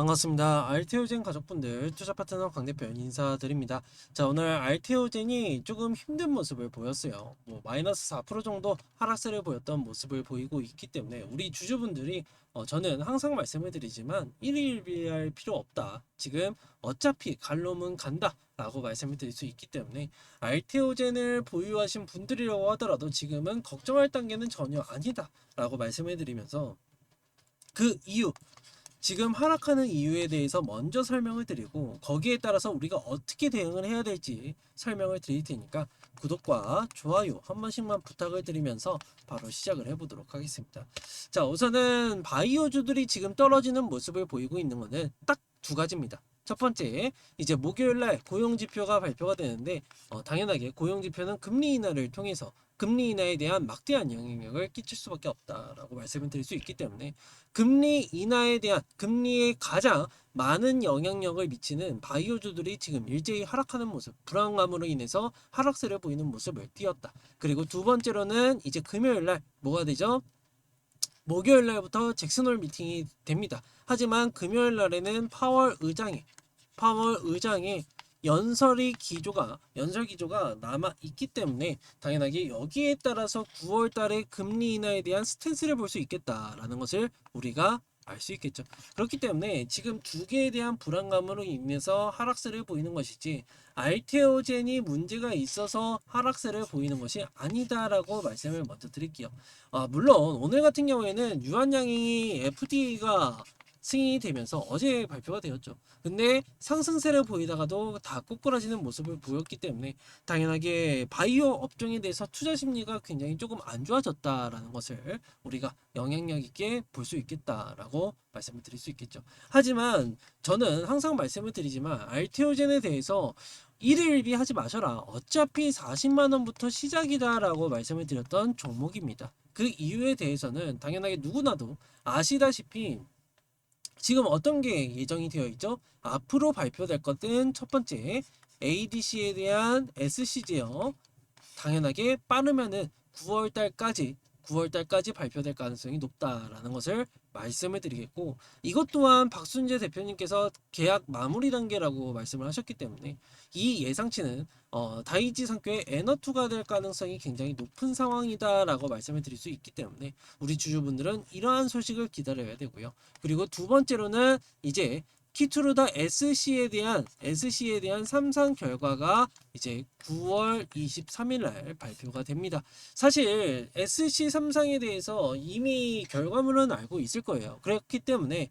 반갑습니다. 알테오젠 가족분들, 투자 파트너 강 대표 인사드립니다. 자, 오늘 알테오젠이 조금 힘든 모습을 보였어요. 마이너스 4% 정도 하락세를 보였던 모습을 보이고 있기 때문에 우리 주주분들이 저는 항상 말씀을 드리지만 일일비할 필요 없다. 지금 어차피 갈 놈은 간다. 라고 말씀을 드릴 수 있기 때문에 알테오젠을 보유하신 분들이라고 하더라도 지금은 걱정할 단계는 전혀 아니다. 라고 말씀을 드리면서 그 이유 지금 하락하는 이유에 대해서 먼저 설명을 드리고 거기에 따라서 우리가 어떻게 대응을 해야 될지 설명을 드릴 테니까 구독과 좋아요 한 번씩만 부탁을 드리면서 바로 시작을 해보도록 하겠습니다. 자, 우선은 바이오주들이 지금 떨어지는 모습을 보이고 있는 것은 딱 두 가지입니다. 첫 번째, 이제 목요일날 고용지표가 발표가 되는데 당연하게 고용지표는 금리 인하를 통해서 금리 인하에 대한 막대한 영향력을 끼칠 수밖에 없다라고 말씀을 드릴 수 있기 때문에 금리 인하에 대한 금리에 가장 많은 영향력을 미치는 바이오주들이 지금 일제히 하락하는 모습, 불안감으로 인해서 하락세를 보이는 모습을 띄었다. 그리고 두 번째로는 이제 금요일 날 뭐가 되죠? 목요일 날부터 잭슨홀 미팅이 됩니다. 하지만 금요일 날에는 파월 의장의 연설 기조가 남아 있기 때문에 당연하게 여기에 따라서 9월 달에 금리 인하에 대한 스탠스를 볼 수 있겠다라는 것을 우리가 알 수 있겠죠. 그렇기 때문에 지금 두 개에 대한 불안감으로 인해서 하락세를 보이는 것이지 알테오젠이 문제가 있어서 하락세를 보이는 것이 아니다라고 말씀을 먼저 드릴게요. 물론 오늘 같은 경우에는 유한양행이 FDA가 승인이 되면서 어제 발표가 되었죠. 근데 상승세를 보이다가도 다 꼬꾸라지는 모습을 보였기 때문에 당연하게 바이오 업종에 대해서 투자 심리가 굉장히 조금 안 좋아졌다라는 것을 우리가 영향력 있게 볼 수 있겠다라고 말씀을 드릴 수 있겠죠. 하지만 저는 항상 말씀을 드리지만 알테오젠에 대해서 일일비 하지 마셔라. 어차피 40만 원부터 시작이다라고 말씀을 드렸던 종목입니다. 그 이유에 대해서는 당연하게 누구나도 아시다시피 지금 어떤 게 예정이 되어 있죠? 앞으로 발표될 것은 첫 번째 ADC에 대한 SC 제어 당연하게 빠르면은 9월 달까지 발표될 가능성이 높다라는 것을 말씀을 드리겠고 이것 또한 박순재 대표님께서 계약 마무리 단계라고 말씀을 하셨기 때문에 이 예상치는 다이치 상표의 N2가 될 가능성이 굉장히 높은 상황이다라고 말씀을 드릴 수 있기 때문에 우리 주주분들은 이러한 소식을 기다려야 되고요. 그리고 두 번째로는 이제 키투루다 SC에 대한 삼상 결과가 이제 9월 23일 날 발표가 됩니다. 사실 SC 삼상에 대해서 이미 결과물은 알고 있을 거예요. 그렇기 때문에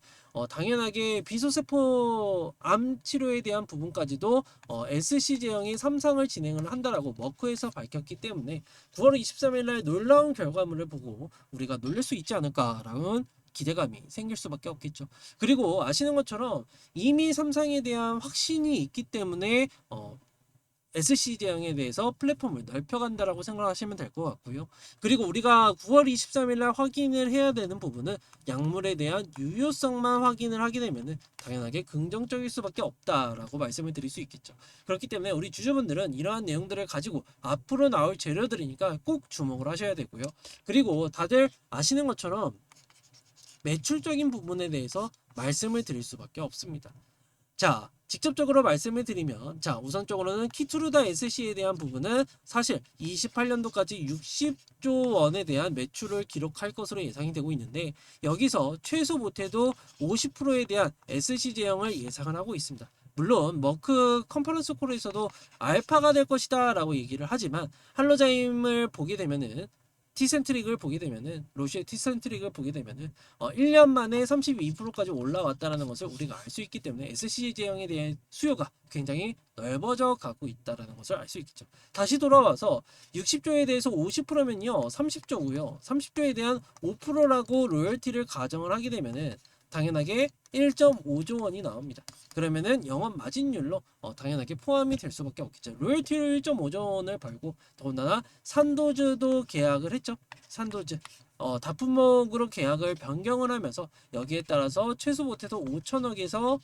당연하게 비소세포 암 치료에 대한 부분까지도 SC 제형이 삼상을 진행을 한다라고 머크에서 밝혔기 때문에 9월 23일 날 놀라운 결과물을 보고 우리가 놀랄 수 있지 않을까라는 기대감이 생길 수밖에 없겠죠. 그리고 아시는 것처럼 이미 삼상에 대한 확신이 있기 때문에 SC 제형에 대해서 플랫폼을 넓혀간다라고 생각하시면 될 것 같고요. 그리고 우리가 9월 23일 날 확인을 해야 되는 부분은 약물에 대한 유효성만 확인을 하게 되면은 당연하게 긍정적일 수밖에 없다라고 말씀을 드릴 수 있겠죠. 그렇기 때문에 우리 주주분들은 이러한 내용들을 가지고 앞으로 나올 재료들이니까 꼭 주목을 하셔야 되고요. 그리고 다들 아시는 것처럼 매출적인 부분에 대해서 말씀을 드릴 수밖에 없습니다. 자, 직접적으로 말씀을 드리면 우선적으로는 키투루다 SC에 대한 부분은 사실 28년도까지 60조 원에 대한 매출을 기록할 것으로 예상이 되고 있는데 여기서 최소 못해도 50%에 대한 SC 제형을 예상을 하고 있습니다. 물론 머크 컨퍼런스 콜에서도 알파가 될 것이다 라고 얘기를 하지만 할로자임을 보게 되면은 티센트릭을 보게 되면은 로시의 티센트릭을 보게 되면은 1년 만에 32%까지 올라왔다는 것을 우리가 알 수 있기 때문에 SC 제형에 대한 수요가 굉장히 넓어져 가고 있다는 것을 알 수 있겠죠. 다시 돌아와서 60조에 대해서 50%면요 30조고요. 30조에 대한 5%라고 로열티를 가정을 하게 되면은 당연하게 1.5조 원이 나옵니다. 그러면은 영업 마진율로 당연하게 포함이 될 수밖에 없겠죠. 로열티를 1.5조 원을 벌고 더군다나 산도즈도 계약을 했죠. 산도즈 다품목으로 계약을 변경을 하면서 여기에 따라서 최소 못해도 5천억에서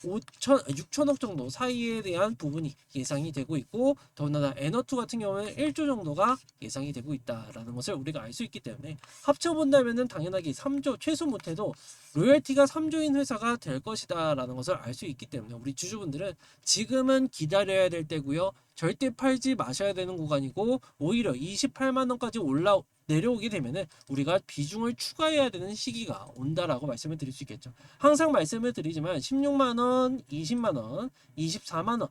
6천억 정도 사이에 대한 부분이 예상이 되고 있고, 더군다나 에너투 같은 경우는 1조 정도가 예상이 되고 있다라는 것을 우리가 알 수 있기 때문에 합쳐본다면은 당연하게 3조 최소 못해도 로열티가 3조인 회사가 될 것이다라는 것을 알 수 있기 때문에 우리 주주분들은 지금은 기다려야 될 때고요. 절대 팔지 마셔야 되는 구간이고, 오히려 28만 원까지 내려오게 되면은 우리가 비중을 추가해야 되는 시기가 온다라고 말씀을 드릴 수 있겠죠. 항상 말씀을 드리지만 16만 원, 20만 원, 24만 원,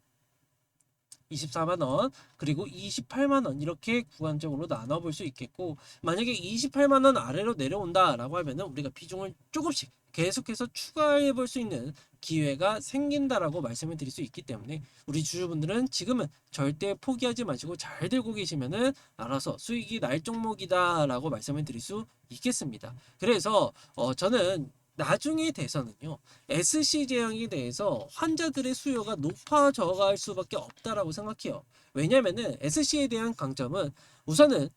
24만 원, 그리고 28만 원 이렇게 구간적으로 나눠볼 수 있겠고, 만약에 28만 원 아래로 내려온다라고 하면은 우리가 비중을 조금씩 계속해서 추가해 볼 수 있는 기회가 생긴다라고 말씀을 드릴 수 있기 때문에 우리 주주분들은 지금은 절대 포기하지 마시고 잘 들고 계시면은 알아서 수익이 날 종목이다라고 말씀을 드릴 수 있겠습니다. 그래서 저는 나중에 돼서는요, SC 제형에 대해서 환자들의 수요가 높아져 갈 수밖에 없다라고 생각해요. 왜냐면은 SC에 대한 강점은 우선은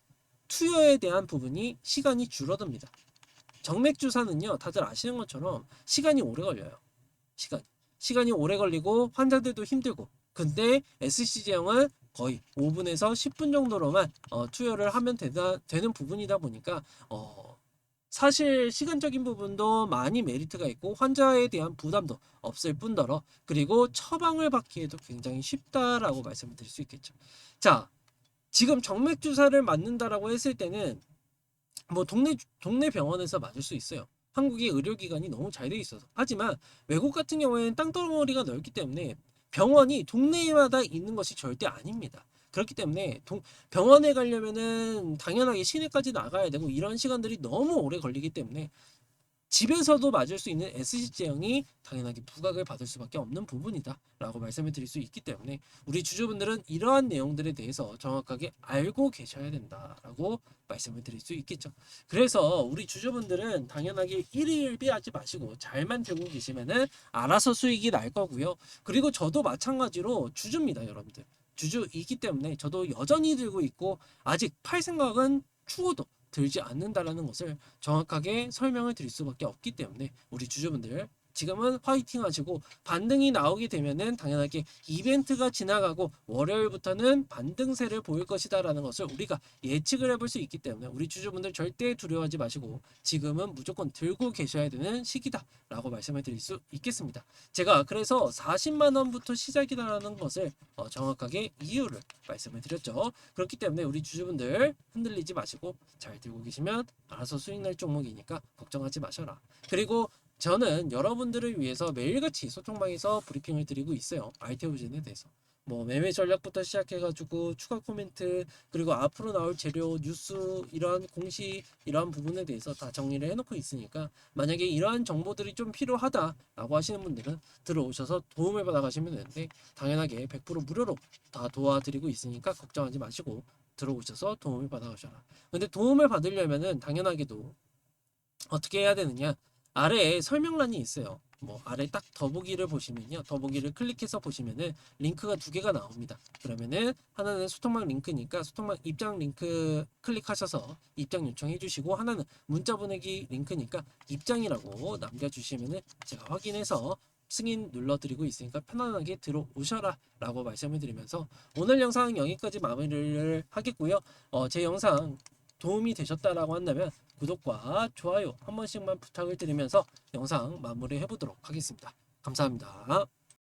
투여에 대한 부분이 시간이 줄어듭니다. 정맥 주사는요, 다들 아시는 것처럼 시간이 오래 걸려요. 시간이 오래 걸리고 환자들도 힘들고. 근데 SC 제형은 거의 5분에서 10분 정도로만 투여를 하면 되는 부분이다 보니까 사실 시간적인 부분도 많이 메리트가 있고 환자에 대한 부담도 없을 뿐더러, 그리고 처방을 받기에도 굉장히 쉽다라고 말씀을 드릴 수 있겠죠. 자, 지금 정맥 주사를 맞는다라고 했을 때는 뭐 동네 병원에서 맞을 수 있어요. 한국의 의료기관이 너무 잘 돼 있어서. 하지만 외국 같은 경우에는 땅덩어리가 넓기 때문에 병원이 동네마다 있는 것이 절대 아닙니다. 그렇기 때문에 병원에 가려면은 당연하게 시내까지 나가야 되고 이런 시간들이 너무 오래 걸리기 때문에 집에서도 맞을 수 있는 SC 제형이 당연하게 부각을 받을 수밖에 없는 부분이다 라고 말씀을 드릴 수 있기 때문에 우리 주주분들은 이러한 내용들에 대해서 정확하게 알고 계셔야 된다라고 말씀을 드릴 수 있겠죠. 그래서 우리 주주분들은 당연하게 일희일비하지 마시고 잘만 들고 계시면은 알아서 수익이 날 거고요. 그리고 저도 마찬가지로 주주입니다, 여러분들. 주주이기 때문에 저도 여전히 들고 있고 아직 팔 생각은 추호도 들지 않는다라는 것을 정확하게 설명을 드릴 수밖에 없기 때문에 우리 주주분들 지금은 화이팅 하시고, 반등이 나오게 되면은 당연하게 이벤트가 지나가고 월요일부터는 반등세를 보일 것이다라는 것을 우리가 예측을 해볼 수 있기 때문에 우리 주주분들 절대 두려워하지 마시고 지금은 무조건 들고 계셔야 되는 시기다라고 말씀을 드릴 수 있겠습니다. 제가 그래서 40만 원부터 시작이다라는 것을 정확하게 이유를 말씀을 드렸죠. 그렇기 때문에 우리 주주분들 흔들리지 마시고 잘 들고 계시면 알아서 수익 날 종목이니까 걱정하지 마셔라. 그리고 저는 여러분들을 위해서 매일같이 소통방에서 브리핑을 드리고 있어요. 알테오젠에 대해서. 뭐 매매 전략부터 시작해가지고 추가 코멘트, 그리고 앞으로 나올 재료, 뉴스, 이러한 공시, 이러한 부분에 대해서 다 정리를 해놓고 있으니까 만약에 이러한 정보들이 좀 필요하다라고 하시는 분들은 들어오셔서 도움을 받아가시면 되는데, 당연하게 100% 무료로 다 도와드리고 있으니까 걱정하지 마시고 들어오셔서 도움을 받아가셔라. 근데 도움을 받으려면은 당연하게도 어떻게 해야 되느냐? 아래에 설명란이 있어요. 뭐 아래 딱 더보기를 보시면요, 더보기를 클릭해서 보시면은 링크가 두 개가 나옵니다. 그러면은 하나는 소통방 링크니까 소통방 입장 링크 클릭하셔서 입장 요청해 주시고, 하나는 문자 보내기 링크니까 입장이라고 남겨주시면은 제가 확인해서 승인 눌러드리고 있으니까 편안하게 들어오셔라 라고 말씀을 드리면서 오늘 영상 여기까지 마무리를 하겠고요. 제 영상 도움이 되셨다라고 한다면 구독과 좋아요 한 번씩만 부탁을 드리면서 영상 마무리해 보도록 하겠습니다. 감사합니다.